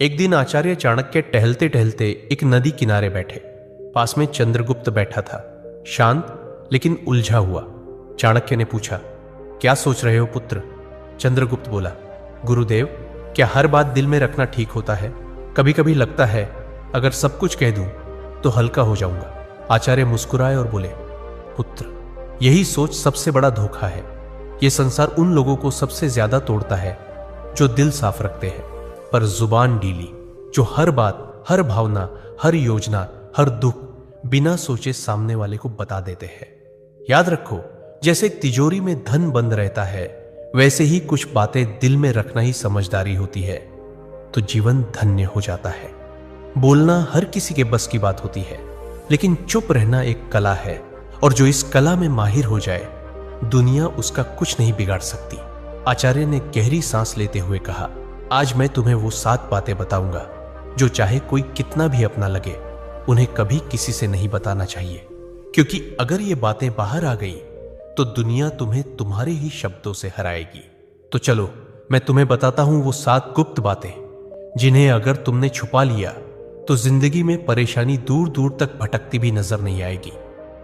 एक दिन आचार्य चाणक्य टहलते टहलते एक नदी किनारे बैठे। पास में चंद्रगुप्त बैठा था, शांत लेकिन उलझा हुआ। चाणक्य ने पूछा, क्या सोच रहे हो पुत्र? चंद्रगुप्त बोला, गुरुदेव, क्या हर बात दिल में रखना ठीक होता है? कभी कभी लगता है अगर सब कुछ कह दूं तो हल्का हो जाऊंगा। आचार्य मुस्कुराए और बोले, पुत्र, यही सोच सबसे बड़ा धोखा है। यह संसार उन लोगों को सबसे ज्यादा तोड़ता है जो दिल साफ रखते हैं पर जुबान ढीली, जो हर बात, हर भावना, हर योजना, हर दुख बिना सोचे सामने वाले को बता देते हैं। याद रखो, जैसे तिजोरी में धन बंद रहता है, वैसे ही कुछ बातें दिल में रखना ही समझदारी होती है, तो जीवन धन्य हो जाता है। बोलना हर किसी के बस की बात होती है, लेकिन चुप रहना एक कला है, और जो इस कला में माहिर हो जाए, दुनिया उसका कुछ नहीं बिगाड़ सकती। आचार्य ने गहरी सांस लेते हुए कहा, आज मैं तुम्हें वो 7 बातें बताऊंगा जो चाहे कोई कितना भी अपना लगे, उन्हें कभी किसी से नहीं बताना चाहिए, क्योंकि अगर ये बातें बाहर आ गई तो दुनिया तुम्हें तुम्हारे ही शब्दों से हराएगी। तो चलो मैं तुम्हें बताता हूं वो 7 गुप्त बातें, जिन्हें अगर तुमने छुपा लिया तो जिंदगी में परेशानी दूर दूर तक भटकती भी नजर नहीं आएगी।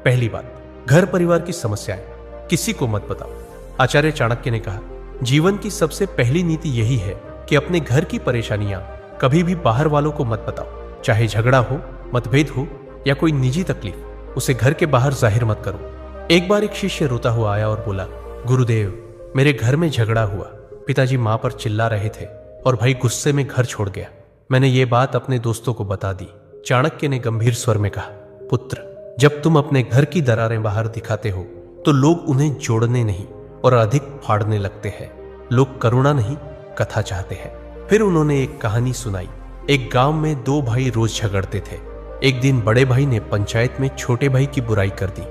पहली बात, घर परिवार की समस्याएं किसी को मत बताओ। आचार्य चाणक्य ने कहा, जीवन की सबसे पहली नीति यही है कि अपने घर की परेशानियां कभी भी बाहर वालों को मत बताओ। चाहे झगड़ा हो, मतभेद हो या कोई निजी तकलीफ, उसे घर के बाहर जाहिर मत करो। एक बार एक शिष्य रोता हुआ आया और बोला, गुरुदेव, मेरे घर में झगड़ा हुआ। पिताजी मां पर चिल्ला रहे थे और भाई गुस्से में घर छोड़ गया। मैंने ये बात अपने दोस्तों को बता दी। चाणक्य ने गंभीर स्वर में कहा, पुत्र, जब तुम अपने घर की दरारें बाहर दिखाते हो तो लोग उन्हें जोड़ने नहीं और अधिक फाड़ने लगते हैं। लोग करुणा नहीं, कथा चाहते हैं। फिर उन्होंने एक कहानी सुनाई। एक गांव में 2 भाई रोज झगड़ते थे। एक दिन बड़े भाई ने पंचायत में छोटे भाई की बुराई कर दी।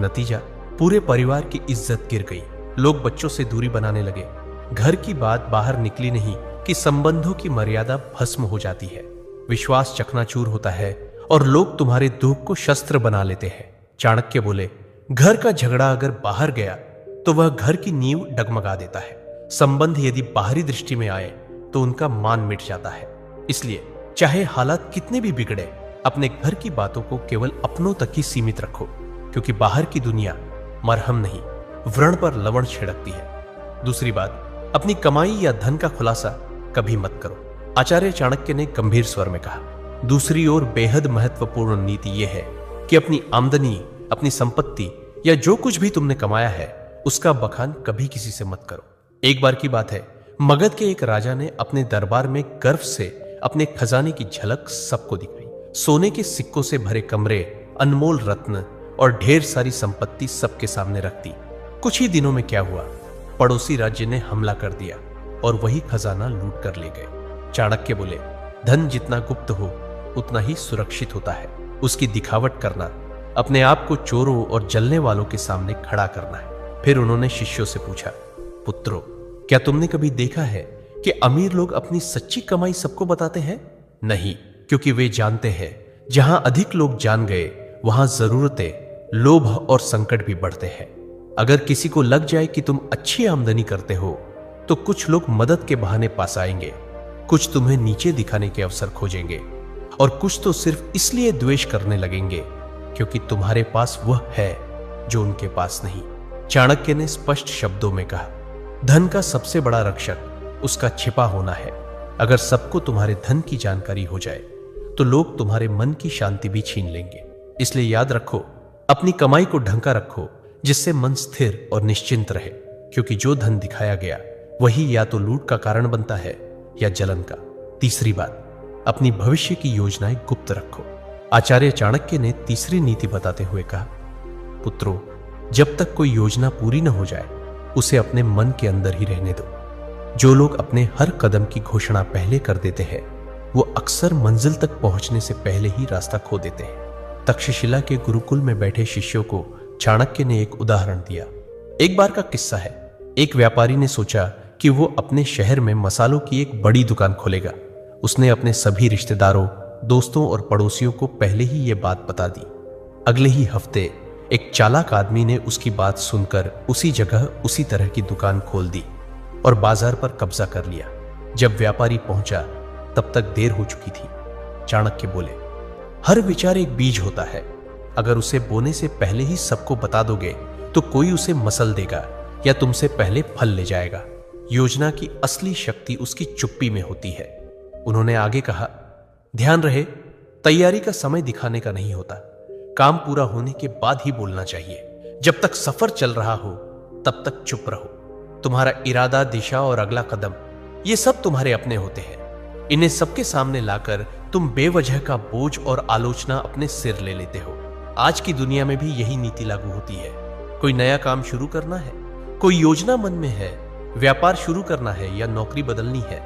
नतीजा, पूरे परिवार की इज्जत गिर गई। लोग बच्चों से दूरी बनाने लगे। घर की बात बाहर निकली नहीं कि संबंधों की मर्यादा भस्म हो जाती है, विश्वास चकनाचूर होता है और लोग तुम्हारे दुख को शस्त्र बना लेते हैं। चाणक्य बोले, घर का झगड़ा अगर बाहर गया तो वह घर की नींव डगमगा देता है। संबंध यदि बाहरी दृष्टि में आए तो उनका मान मिट जाता है। इसलिए चाहे हालात कितने भी बिगड़े, अपने घर की बातों को केवल अपनों तक ही सीमित रखो, क्योंकि बाहर की दुनिया मरहम नहीं, व्रण पर लवण छिड़कती है। दूसरी बात, अपनी कमाई या धन का खुलासा कभी मत करो। आचार्य चाणक्य ने गंभीर स्वर में कहा, दूसरी ओर बेहद महत्वपूर्ण नीति यह है कि अपनी आमदनी, अपनी संपत्ति या जो कुछ भी तुमने कमाया है, उसका बखान कभी किसी से मत करो। एक बार की बात है, मगध के एक राजा ने अपने दरबार में गर्व से अपने खजाने की झलक सबको दिखाई। सोने के सिक्कों से भरे कमरे, अनमोल रत्न और ढेर सारी संपत्ति सबके सामने रख दी। कुछ ही दिनों में क्या हुआ, पड़ोसी राज्य ने हमला कर दिया और वही खजाना लूट कर ले गए। चाणक्य बोले, धन जितना गुप्त हो उतना ही सुरक्षित होता है। उसकी दिखावट करना, अपने आप को चोरों और जलने वालों के सामने खड़ा करना है। फिर उन्होंने शिष्यों से पूछा, पुत्रों, क्या तुमने कभी देखा है कि अमीर लोग अपनी सच्ची कमाई सबको बताते हैं? नहीं, क्योंकि वे जानते हैं जहां अधिक लोग जान गए वहां जरूरतें, लोभ और संकट भी बढ़ते हैं। अगर किसी को लग जाए कि तुम अच्छी आमदनी करते हो तो कुछ लोग मदद के बहाने पास आएंगे, कुछ तुम्हें नीचे दिखाने के अवसर खोजेंगे और कुछ तो सिर्फ इसलिए द्वेष करने लगेंगे क्योंकि तुम्हारे पास वह है जो उनके पास नहीं। चाणक्य ने स्पष्ट शब्दों में कहा, धन का सबसे बड़ा रक्षक उसका छिपा होना है। अगर सबको तुम्हारे धन की जानकारी हो जाए तो लोग तुम्हारे मन की शांति भी छीन लेंगे। इसलिए याद रखो, अपनी कमाई को ढंका रखो जिससे मन स्थिर और निश्चिंत रहे, क्योंकि जो धन दिखाया गया वही या तो लूट का कारण बनता है या जलन का। तीसरी बात, अपनी भविष्य की योजनाएं गुप्त रखो। आचार्य चाणक्य ने तीसरी नीति बताते हुए कहा, पुत्रों, जब तक कोई योजना पूरी न हो जाए उसे अपने मन के अंदर ही रहने दो। जो लोग अपने हर कदम की घोषणा पहले कर देते हैं वो अक्सर मंजिल तक पहुंचने से पहले ही रास्ता खो देते हैं। तक्षशिला के गुरुकुल में बैठे शिष्यों को चाणक्य ने एक उदाहरण दिया। एक बार का किस्सा है। एक व्यापारी ने सोचा कि वो अपने शहर में मसालों की एक बड़ी दुकान खोलेगा। उसने अपने सभी रिश्तेदारों, दोस्तों और पड़ोसियों को पहले ही ये बात बता दी। अगले ही हफ्ते एक चालाक आदमी ने उसकी बात सुनकर उसी जगह उसी तरह की दुकान खोल दी और बाजार पर कब्जा कर लिया। जब व्यापारी पहुंचा तब तक देर हो चुकी थी। चाणक्य बोले, हर विचार एक बीज होता है। अगर उसे बोने से पहले ही सबको बता दोगे तो कोई उसे मसल देगा या तुमसे पहले फल ले जाएगा। योजना की असली शक्ति उसकी चुप्पी में होती है। उन्होंने आगे कहा, ध्यान रहे, तैयारी का समय दिखाने का नहीं होता। काम पूरा होने के बाद ही बोलना चाहिए। जब तक सफर चल रहा हो तब तक चुप रहो। तुम्हारा इरादा, दिशा और अगला कदम, ये सब तुम्हारे अपने होते हैं। इन्हें सबके सामने लाकर तुम बेवजह का बोझ और आलोचना अपने सिर ले लेते हो। आज की दुनिया में भी यही नीति लागू होती है। कोई नया काम शुरू करना है, कोई योजना मन में है, व्यापार शुरू करना है या नौकरी बदलनी है,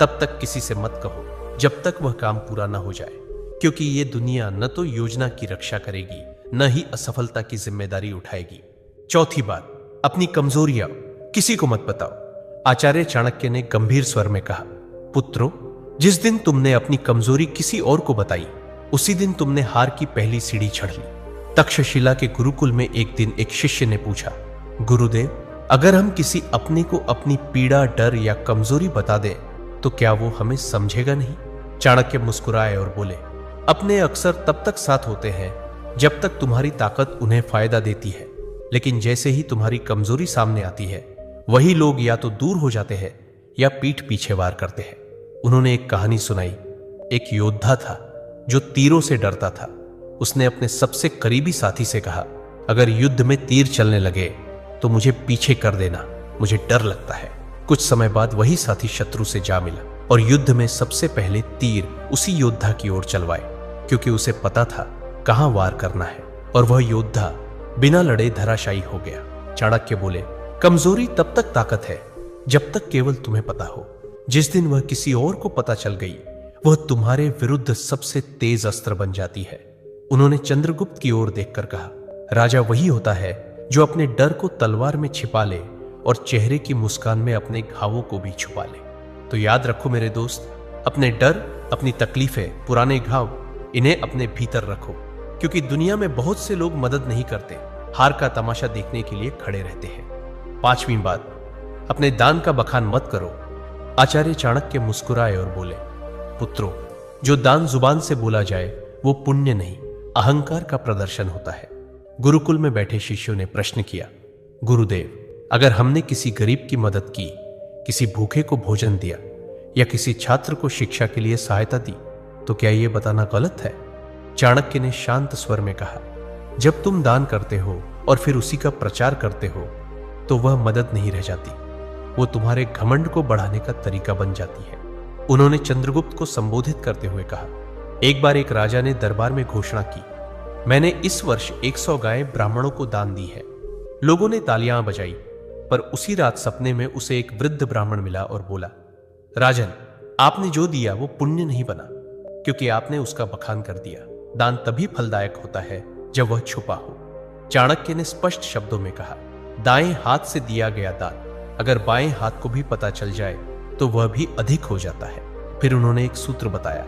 तब तक किसी से मत कहो जब तक वह काम पूरा ना हो जाए, क्योंकि ये दुनिया न तो योजना की रक्षा करेगी न ही असफलता की जिम्मेदारी उठाएगी। चौथी बात, अपनी कमजोरियां किसी को मत बताओ। आचार्य चाणक्य ने गंभीर स्वर में कहा, पुत्रों, जिस दिन तुमने अपनी कमजोरी किसी और को बताई उसी दिन तुमने हार की पहली सीढ़ी चढ़ ली। तक्षशिला के गुरुकुल में एक दिन एक शिष्य ने पूछा, गुरुदेव, अगर हम किसी अपने को अपनी पीड़ा, डर या कमजोरी बता दें तो क्या वो हमें समझेगा नहीं? चाणक्य मुस्कुराए और बोले, अपने अक्सर तब तक साथ होते हैं जब तक तुम्हारी ताकत उन्हें फायदा देती है, लेकिन जैसे ही तुम्हारी कमजोरी सामने आती है वही लोग या तो दूर हो जाते हैं या पीठ पीछे वार करते हैं। उन्होंने एक कहानी सुनाई। एक योद्धा था जो तीरों से डरता था। उसने अपने सबसे करीबी साथी से कहा, अगर युद्ध में तीर चलने लगे तो मुझे पीछे कर देना, मुझे डर लगता है। कुछ समय बाद वही साथी शत्रु से जा मिला और युद्ध में सबसे पहले तीर उसी योद्धा की ओर चलवाए, क्योंकि उसे पता था कहां वार करना है, और वह योद्धा बिना लड़े धराशायी हो गया। चाणक्य बोले, कमजोरी तब तक ताकत है जब तक केवल तुम्हें पता हो। जिस दिन वह किसी और को पता चल गई वह तुम्हारे विरुद्ध सबसे तेज अस्त्र बन जाती है। उन्होंने चंद्रगुप्त की ओर देखकर कहा, राजा वही होता है जो अपने डर को तलवार में छिपा ले और चेहरे की मुस्कान में अपने घावों को भी छुपा ले। तो याद रखो मेरे दोस्त, अपने डर, अपनी तकलीफें, पुराने घाव, इन्हें अपने भीतर रखो, क्योंकि दुनिया में बहुत से लोग मदद नहीं करते, हार का तमाशा देखने के लिए खड़े रहते हैं। पांचवी बात, अपने दान का बखान मत करो। आचार्य चाणक्य मुस्कुराए और बोले, पुत्रों, जो दान जुबान से बोला जाए वो पुण्य नहीं, अहंकार का प्रदर्शन होता है। गुरुकुल में बैठे शिष्यों ने प्रश्न किया, गुरुदेव, अगर हमने किसी गरीब की मदद की, किसी भूखे को भोजन दिया या किसी छात्र को शिक्षा के लिए सहायता दी, तो क्या यह बताना गलत है? चाणक्य ने शांत स्वर में कहा, जब तुम दान करते हो और फिर उसी का प्रचार करते हो तो वह मदद नहीं रह जाती, वो तुम्हारे घमंड को बढ़ाने का तरीका बन जाती है। उन्होंने चंद्रगुप्त को संबोधित करते हुए कहा, एक बार एक राजा ने दरबार में घोषणा की, मैंने इस वर्ष 100 गायें ब्राह्मणों को दान दी है। लोगों ने तालियां बजाई, पर उसी रात सपने में उसे एक वृद्ध ब्राह्मण मिला और बोला, राजन, आपने जो दिया वो पुण्य नहीं बना, क्योंकि आपने उसका बखान कर दिया। दान तभी फलदायक होता है जब वह छुपा हो। चाणक्य ने स्पष्ट शब्दों में कहा, दाएं हाथ से दिया गया दान अगर बाएं हाथ को भी पता चल जाए तो वह भी अधिक हो जाता है। फिर उन्होंने एक सूत्र बताया,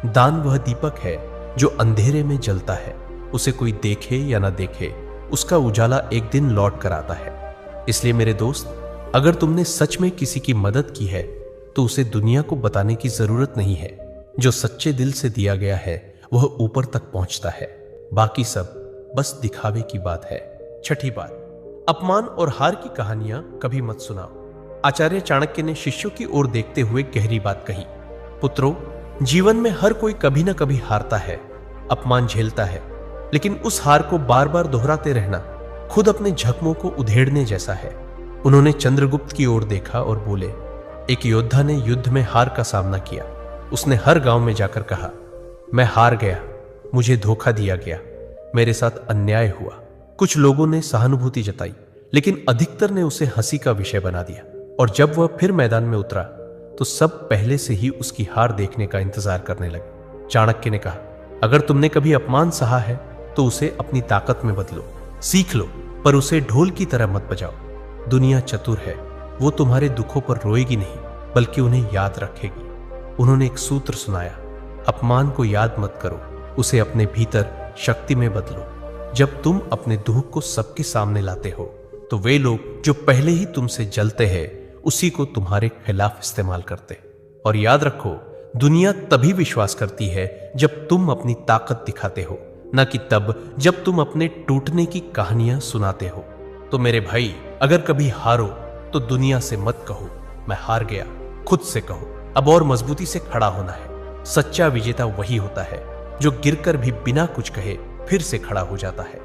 दान वह दीपक है जो अंधेरे में जलता है, उसे कोई देखे या ना देखे, उसका उजाला एक दिन लौट कर आता है। इसलिए मेरे दोस्त, अगर तुमने सच में किसी की मदद की है तो उसे दुनिया को बताने की जरूरत नहीं है। जो सच्चे दिल से दिया गया है वह ऊपर तक पहुंचता है, बाकी सब बस दिखावे की बात है। छठी बात, अपमान और हार की कहानियां कभी मत सुनाओ। आचार्य चाणक्य ने शिष्यों की ओर देखते हुए गहरी बात कही, पुत्रों, जीवन में हर कोई कभी ना कभी हारता है, अपमान झेलता है, लेकिन उस हार को बार बार दोहराते रहना खुद अपने जख्मों को उधेड़ने जैसा है। उन्होंने चंद्रगुप्त की ओर देखा और बोले, एक योद्धा ने युद्ध में हार का सामना किया। उसने हर गांव में जाकर कहा, मैं हार गया, मुझे धोखा दिया गया, मेरे साथ अन्याय हुआ। कुछ लोगों ने सहानुभूति जताई, लेकिन अधिकतर ने उसे हंसी का विषय बना दिया, और जब वह फिर मैदान में उतरा तो सब पहले से ही उसकी हार देखने का इंतजार करने लगे। चाणक्य ने कहा, अगर तुमने कभी अपमान सहा है तो उसे अपनी ताकत में बदलो, सीख लो, पर उसे ढोल की तरह मत बजाओ। दुनिया चतुर है, वो तुम्हारे दुखों पर रोएगी नहीं बल्कि उन्हें याद रखेगी। उन्होंने एक सूत्र सुनाया, अपमान को याद मत करो, उसे अपने भीतर शक्ति में बदलो। जब तुम अपने दुख को सबके सामने लाते हो तो वे लोग जो पहले ही तुमसे जलते हैं उसी को तुम्हारे खिलाफ इस्तेमाल करते। और याद रखो, दुनिया तभी विश्वास करती है जब तुम अपनी ताकत दिखाते हो, न कि तब जब तुम अपने टूटने की कहानियां सुनाते हो। तो मेरे भाई, अगर कभी हारो तो दुनिया से मत कहो मैं हार गया, खुद से कहो अब और मजबूती से खड़ा होना है। सच्चा विजेता वही होता है जो गिरकर भी बिना कुछ कहे फिर से खड़ा हो जाता है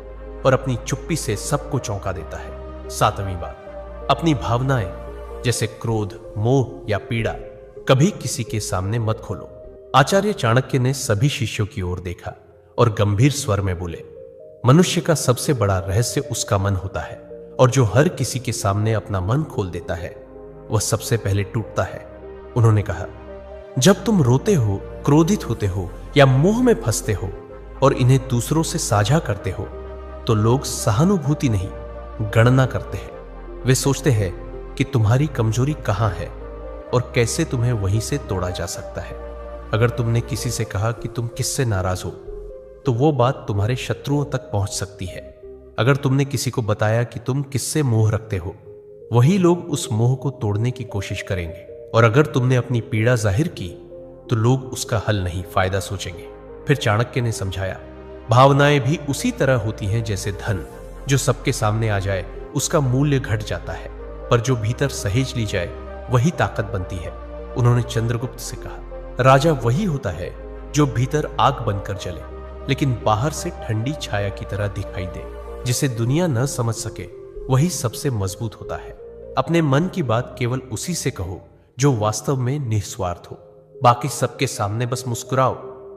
और अपनी चुप्पी से सबको चौंका देता है। 7वीं बात, अपनी भावनाएं जैसे क्रोध, मोह या पीड़ा कभी किसी के सामने मत खोलो। आचार्य चाणक्य ने सभी शिष्यों की ओर देखा और गंभीर स्वर में बोले, मनुष्य का सबसे बड़ा रहस्य उसका मन होता है और जो हर किसी के सामने अपना मन खोल देता है वह सबसे पहले टूटता है। उन्होंने कहा, जब तुम रोते हो, क्रोधित होते हो या मोह में फंसते हो और इन्हें दूसरों से साझा करते हो तो लोग सहानुभूति नहीं, गणना करते हैं। वे सोचते हैं कि तुम्हारी कमजोरी कहां है और कैसे तुम्हें वहीं से तोड़ा जा सकता है। अगर तुमने किसी से कहा कि तुम किससे नाराज हो तो वो बात तुम्हारे शत्रुओं तक पहुंच सकती है। अगर तुमने किसी को बताया कि तुम किससे मोह रखते हो, वही लोग उस मोह को तोड़ने की कोशिश करेंगे। और अगर तुमने अपनी पीड़ा जाहिर की तो लोग उसका हल नहीं, फायदा सोचेंगे। फिर चाणक्य ने समझाया, भावनाएं भी उसी तरह होती हैं जैसे धन, जो सबके सामने आ जाए उसका मूल्य घट जाता है, पर जो भीतर सहेज ली जाए वही ताकत बनती है। उन्होंने चंद्रगुप्त से कहा, राजा वही होता है जो भीतर आग बनकर जले लेकिन बाहर से ठंडी छाया की तरह दिखाई दे। जिसे दुनिया न समझ सके वही सबसे मजबूत होता है। अपने मन की बात केवल उसी से कहो जो वास्तव में निस्वार्थ हो। बाकी सबके सामने बस मुस्कुराओ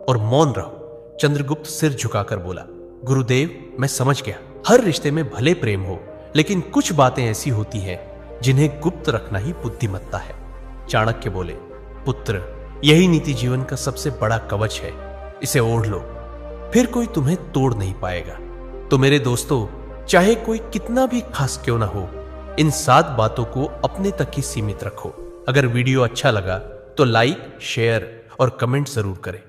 और मौन रहो। चंद्रगुप्त सिर झुकाकर बोला, गुरुदेव, मैं समझ गया। हर रिश्ते में भले प्रेम हो, लेकिन कुछ बातें ऐसी होती हैं जिन्हें गुप्त रखना ही बुद्धिमत्ता है। चाणक्य बोले, पुत्र, यही नीति जीवन का सबसे बड़ा कवच है। इसे ओढ़ लो, फिर कोई तुम्हें तोड़ नहीं पाएगा। तो मेरे दोस्तों, चाहे कोई कितना भी खास क्यों ना हो, इन 7 बातों को अपने तक ही सीमित रखो। अगर वीडियो अच्छा लगा तो लाइक, शेयर और कमेंट जरूर करें।